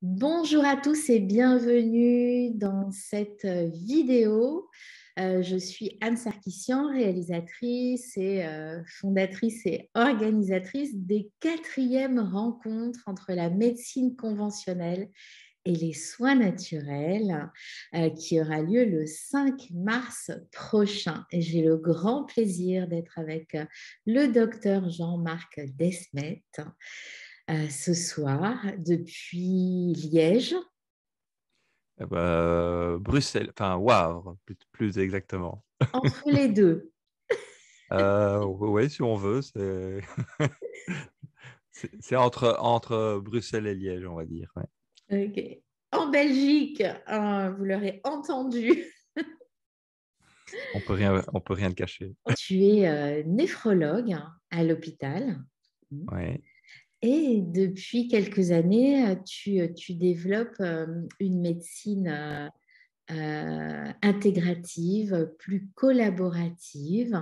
Bonjour à tous et bienvenue dans cette vidéo. Je suis Anne Sarkissian, réalisatrice et fondatrice et organisatrice des 4e rencontres entre la médecine conventionnelle et les soins naturels qui aura lieu le 5 mars prochain. Et j'ai le grand plaisir d'être avec le docteur Jean-Marc Desmet ce soir depuis Liège. Bruxelles, enfin Wavre, plus exactement. Entre les deux. Oui, si on veut, c'est c'est entre Bruxelles et Liège, on va dire. Ouais. Ok. En Belgique, vous l'aurez entendu, On peut rien te cacher. tu es néphrologue à l'hôpital. Ouais. Et depuis quelques années, tu développes une médecine intégrative, plus collaborative.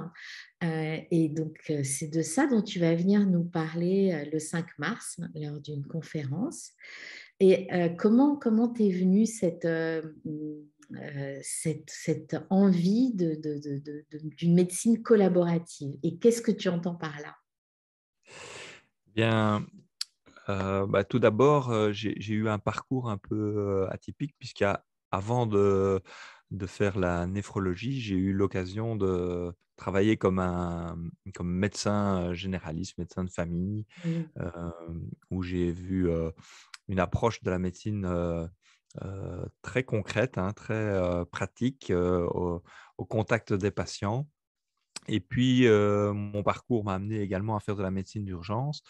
Et donc, c'est de ça dont tu vas venir nous parler le 5 mars lors d'une conférence. Et comment t'es venue cette envie d'une médecine collaborative? Et qu'est-ce que tu entends par là? Bien, tout d'abord, j'ai eu un parcours un peu atypique, puisqu'avant de faire la néphrologie, j'ai eu l'occasion de travailler comme médecin généraliste, médecin de famille, Mm. euh, où j'ai vu une approche de la médecine très concrète, hein, très pratique, au contact des patients. Et puis, mon parcours m'a amené également à faire de la médecine d'urgence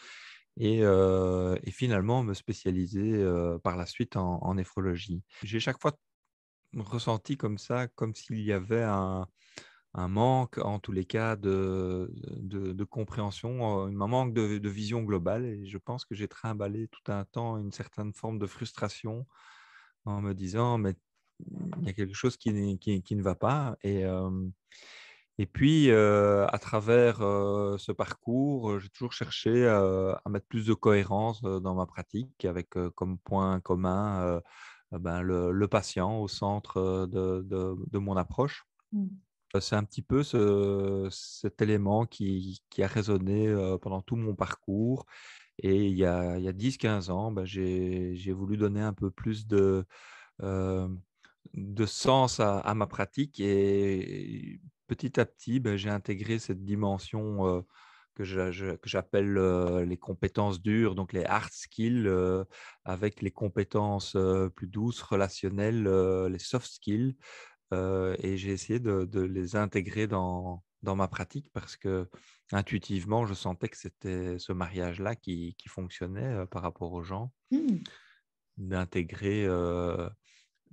et finalement me spécialiser par la suite en néphrologie. J'ai chaque fois ressenti comme ça, comme s'il y avait un manque, en tous les cas, de compréhension, un manque de vision globale. Et je pense que j'ai trimballé tout un temps une certaine forme de frustration en me disant, mais il y a quelque chose qui ne va pas. Et puis, à travers ce parcours, j'ai toujours cherché à mettre plus de cohérence dans ma pratique avec comme point commun le patient au centre de mon approche. Mm. C'est un petit peu cet élément qui a résonné pendant tout mon parcours. Et il y a 10-15 ans, j'ai voulu donner un peu plus euh, de sens à ma pratique. Et petit à petit, j'ai intégré cette dimension que j'appelle les compétences dures, donc les hard skills, avec les compétences plus douces, relationnelles, les soft skills. Et j'ai essayé de les intégrer dans ma pratique parce que intuitivement, je sentais que c'était ce mariage-là qui fonctionnait par rapport aux gens, Mm. d'intégrer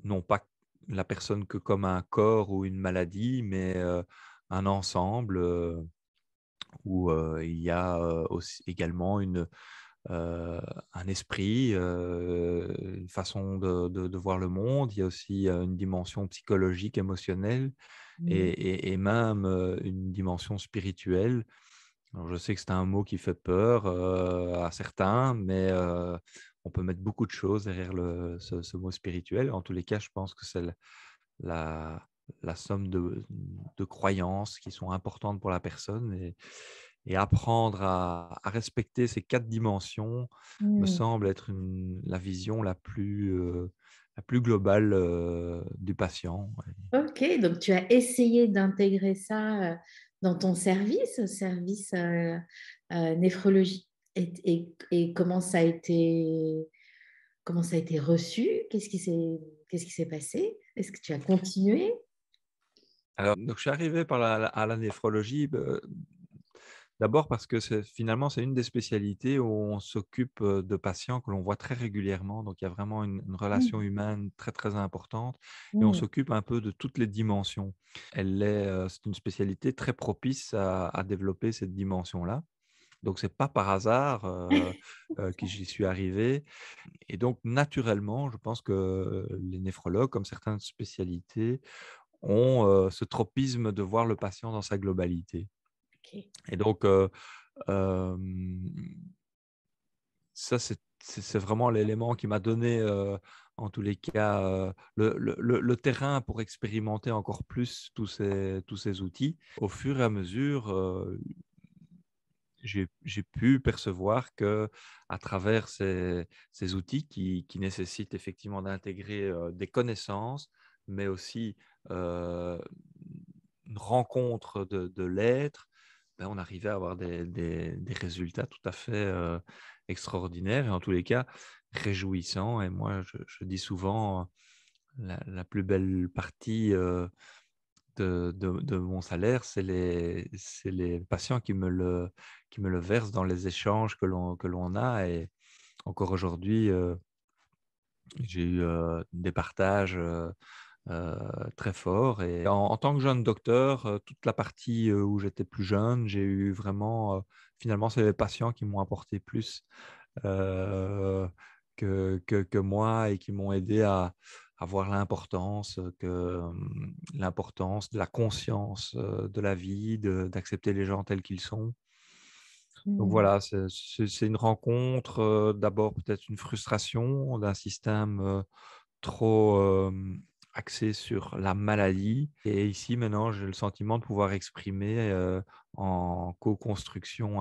non pas la personne que comme un corps ou une maladie, mais un ensemble où il y a aussi également un esprit, une façon de voir le monde. Il y a aussi une dimension psychologique, émotionnelle Mm. et même une dimension spirituelle. Alors, je sais que c'est un mot qui fait peur à certains, mais on peut mettre beaucoup de choses derrière ce mot spirituel. En tous les cas, je pense que c'est la, la somme de croyances qui sont importantes pour la personne et apprendre à respecter ces 4 dimensions me Mm. semble être la vision la plus globale du patient. Ouais. Ok, donc tu as essayé d'intégrer ça dans ton service, service néphrologie. Et comment ça a été reçu? Qu'est-ce qui s'est passé? Est-ce que tu as continué? Alors, donc, je suis arrivé à la néphrologie. D'abord parce que finalement, c'est une des spécialités où on s'occupe de patients que l'on voit très régulièrement. Donc, il y a vraiment une relation Mm. humaine très, très importante et on Mm. s'occupe un peu de toutes les dimensions. C'est une spécialité très propice à développer cette dimension-là. Donc, c'est pas par hasard que j'y suis arrivé. Et donc, naturellement, je pense que les néphrologues, comme certaines spécialités, ont ce tropisme de voir le patient dans sa globalité. Ok. Et donc, hem, ça, c'est c'est vraiment l'élément qui m'a donné, en tous les cas, le terrain pour expérimenter encore plus tous ces outils. Au fur et à mesure, j'ai pu percevoir que à travers ces outils qui nécessitent effectivement d'intégrer, des connaissances, mais aussi, heu, une rencontre de l'être, ben, on arrivait à avoir des résultats tout à fait, extraordinaires et en tous les cas réjouissants. Et moi je dis souvent, la plus belle partie, de mon salaire, c'est les patients qui me le versent dans les échanges que l'on a. Et encore aujourd'hui, j'ai eu, des partages, heu, très forts. Et en tant que jeune docteur, toute la partie, où j'étais plus jeune, j'ai eu vraiment, finalement, c'est les patients qui m'ont apporté plus, heu, que moi, et qui m'ont aidé à voir l'importance, l'importance de la conscience, de la vie, d'accepter les gens tels qu'ils sont. Donc Mmh. voilà, c'est une rencontre, d'abord peut-être une frustration d'un système, trop, axé sur la maladie. Et ici maintenant, j'ai le sentiment de pouvoir exprimer, en co-construction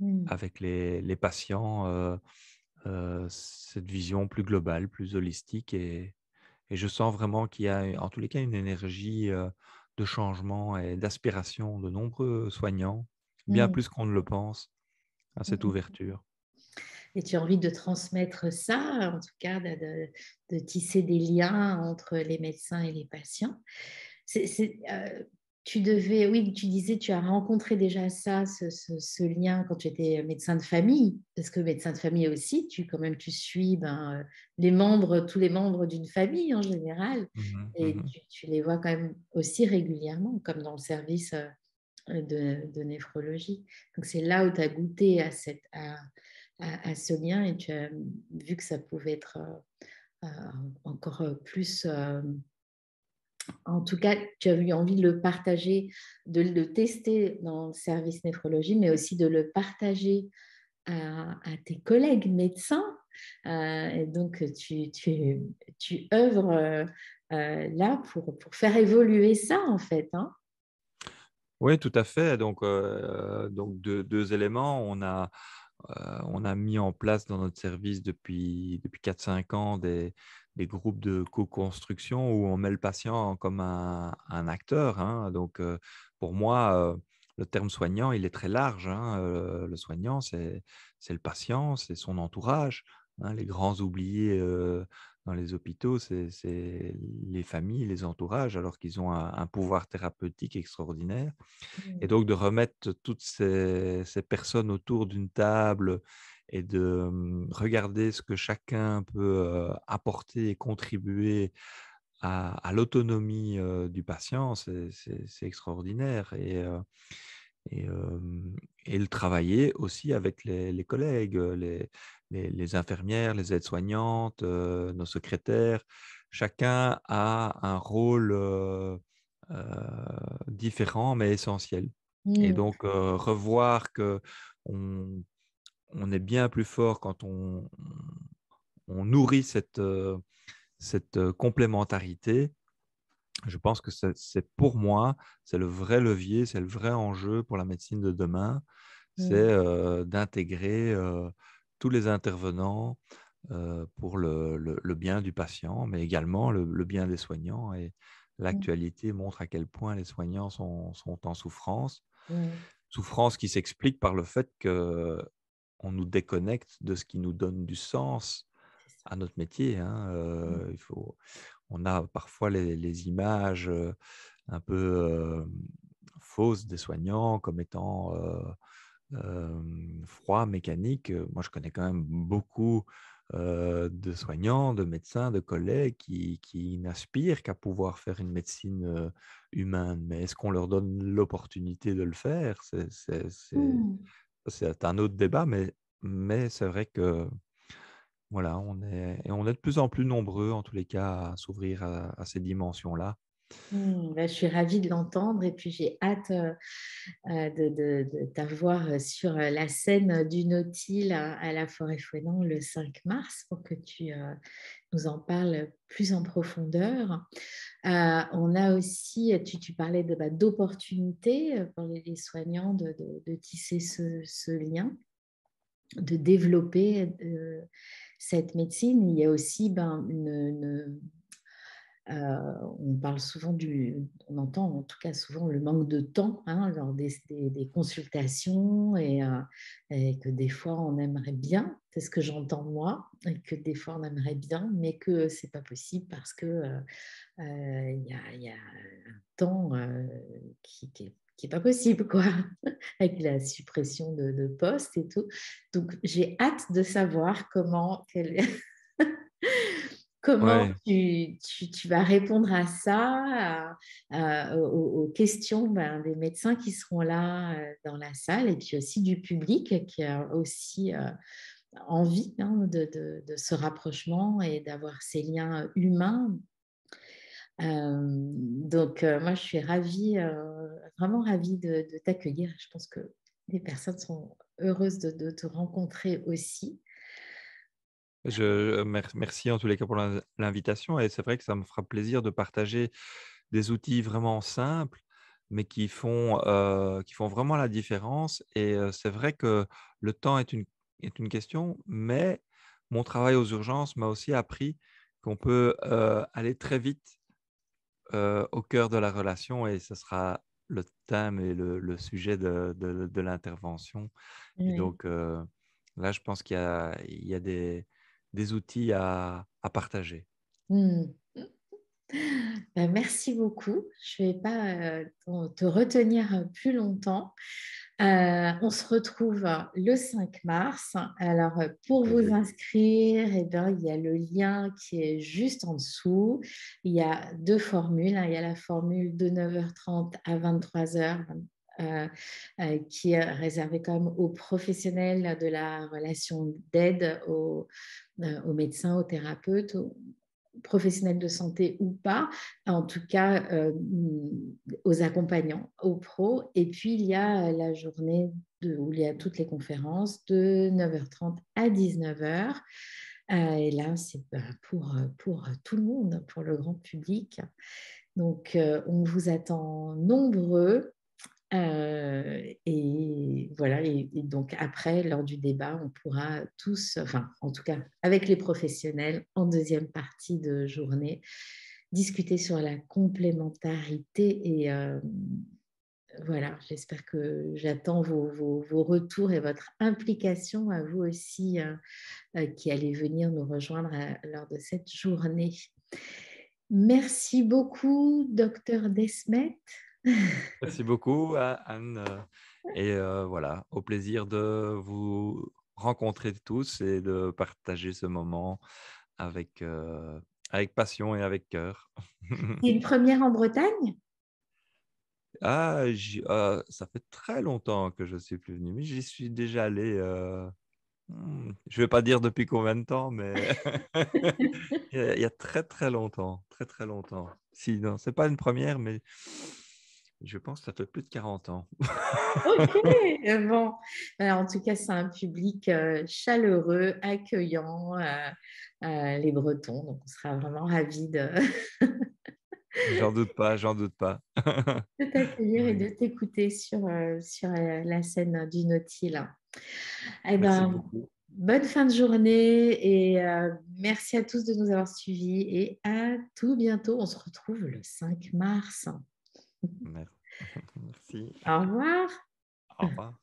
Mmh. avec les patients, cette vision plus globale, plus holistique. Et je sens vraiment qu'il y a, en tous les cas, une énergie, de changement et d'aspiration de nombreux soignants, bien Mmh. plus qu'on ne le pense, à cette Mmh. ouverture. Et tu as envie de transmettre ça, en tout cas de tisser des liens entre les médecins et les patients. Tu devais, oui, tu disais, tu as rencontré déjà ça, ce lien quand tu étais médecin de famille, parce que médecin de famille aussi, quand même, tu suis les membres, tous les membres d'une famille en général, Mmh mh. et Mmh. tu les vois quand même aussi régulièrement, comme dans le service de néphrologie. Donc c'est là où tu as goûté à ce lien et tu as vu que ça pouvait être encore plus. En tout cas, tu as eu envie de le partager, de le tester dans le service néphrologie, mais aussi de le partager à tes collègues médecins. Et donc, tu œuvres là pour faire évoluer ça, en fait. Hein. Oui, tout à fait. Donc 2 éléments. On a mis en place dans notre service depuis 4-5 ans des groupes de co-construction où on met le patient comme un acteur, hein. Pour moi, le terme soignant, il est très large, hein. Le soignant, c'est le patient, c'est son entourage, hein. Les grands oubliés, dans les hôpitaux, c'est les familles, les entourages, alors qu'ils ont un pouvoir thérapeutique extraordinaire. Et Mm. donc de remettre toutes ces personnes autour d'une table et de, regarder ce que chacun peut, apporter et contribuer à l'autonomie, du patient, c'est extraordinaire. Et le travailler aussi avec les collègues, les infirmières, les aides-soignantes, nos secrétaires. Chacun a un rôle, différent mais essentiel. Et Mm. donc, revoir qu'on on est bien plus fort quand on nourrit cette, complémentarité. Je pense que c'est pour moi, c'est le vrai levier, c'est le vrai enjeu pour la médecine de demain. C'est, Mm. d'intégrer, tous les intervenants, pour le bien du patient, mais également le bien des soignants. Et Mm. l'actualité montre à quel point les soignants sont en souffrance. Ouais. Souffrance qui s'explique par le fait qu'on nous déconnecte de ce qui nous donne du sens C'est ça. à notre métier, hein. Mm. On a parfois les images, un peu, fausses des soignants comme étant, froids, mécaniques. Moi, je connais quand même beaucoup, de soignants, de médecins, de collègues qui n'aspirent qu'à pouvoir faire une médecine, humaine. Mais est-ce qu'on leur donne l'opportunité de le faire? Mm. C'est un autre débat, mais c'est vrai que, voilà, on est de plus en plus nombreux, en tous les cas, à s'ouvrir à ces dimensions-là. Bah, je suis ravie de l'entendre et puis j'ai hâte de t'avoir sur la scène du Nautile à la Forêt-Fouesnant le 5 mars pour que tu nous en parles plus en profondeur. On a aussi, tu parlais d'opportunités pour les soignants de tisser ce lien, de développer cette médecine. Il y a aussi on parle souvent on entend en tout cas souvent le manque de temps lors des consultations et que des fois on aimerait bien, c'est ce que j'entends moi, et que des fois on aimerait bien, mais que c'est pas possible parce que il y a un temps qui est pas possible, quoi, avec la suppression de postes et tout. Donc, j'ai hâte de savoir comment Ouais, tu vas répondre à ça, aux questions des médecins qui seront là dans la salle et puis aussi du public qui a aussi envie de ce rapprochement et d'avoir ces liens humains. Moi, je suis ravie, vraiment ravie de t'accueillir. Je pense que les personnes sont heureuses de te rencontrer aussi. merci en tous les cas pour l'invitation et c'est vrai que ça me fera plaisir de partager des outils vraiment simples, mais qui font vraiment la différence et c'est vrai que le temps est une question, mais mon travail aux urgences m'a aussi appris qu'on peut, aller très vite, au cœur de la relation et ce sera le thème et le sujet de l'intervention et Oui. donc là, je pense qu'il y a des outils à partager. Hmm. Merci beaucoup. Je ne vais pas te retenir plus longtemps. On se retrouve le 5 mars. Alors, pour vous Plaisir. inscrire, eh bien, il y a le lien qui est juste en dessous. Il y a deux formules. Il y a la formule de 9h30 à 23h qui est réservée quand même aux professionnels de la relation d'aide, aux médecins, aux thérapeutes, professionnels de santé ou pas, en tout cas aux accompagnants, aux pros. Et puis, il y a la journée où il y a toutes les conférences de 9h30 à 19h. Et là, c'est pour tout le monde, pour le grand public. Donc, on vous attend nombreux. Et voilà, et donc après, lors du débat, on pourra tous, enfin en tout cas avec les professionnels, en deuxième partie de journée, discuter sur la complémentarité. Et voilà, j'espère que j'attends vos retours et votre implication à vous aussi qui allez venir nous rejoindre lors de cette journée. Merci beaucoup, docteur Desmet. Merci beaucoup, Anne, et voilà, au plaisir de vous rencontrer tous et de partager ce moment avec, avec passion et avec cœur. C'est une première en Bretagne? Ça fait très longtemps que je suis plus venu, mais j'y suis déjà allé, je vais pas dire depuis combien de temps, mais il y a très, très longtemps, très, très longtemps. Si, non, c'est pas une première, mais je pense que ça fait plus de 40 ans. Ok, bon. En tout cas, c'est un public chaleureux, accueillant, les Bretons. Donc, on sera vraiment ravis J'en doute pas, j'en doute pas. de t'accueillir et de Oui, t'écouter sur la scène du Nautile. Eh merci ben, beaucoup. bonne fin de journée et merci à tous de nous avoir suivis et à tout bientôt. On se retrouve le 5 mars. Mer merci. Au revoir. Au revoir.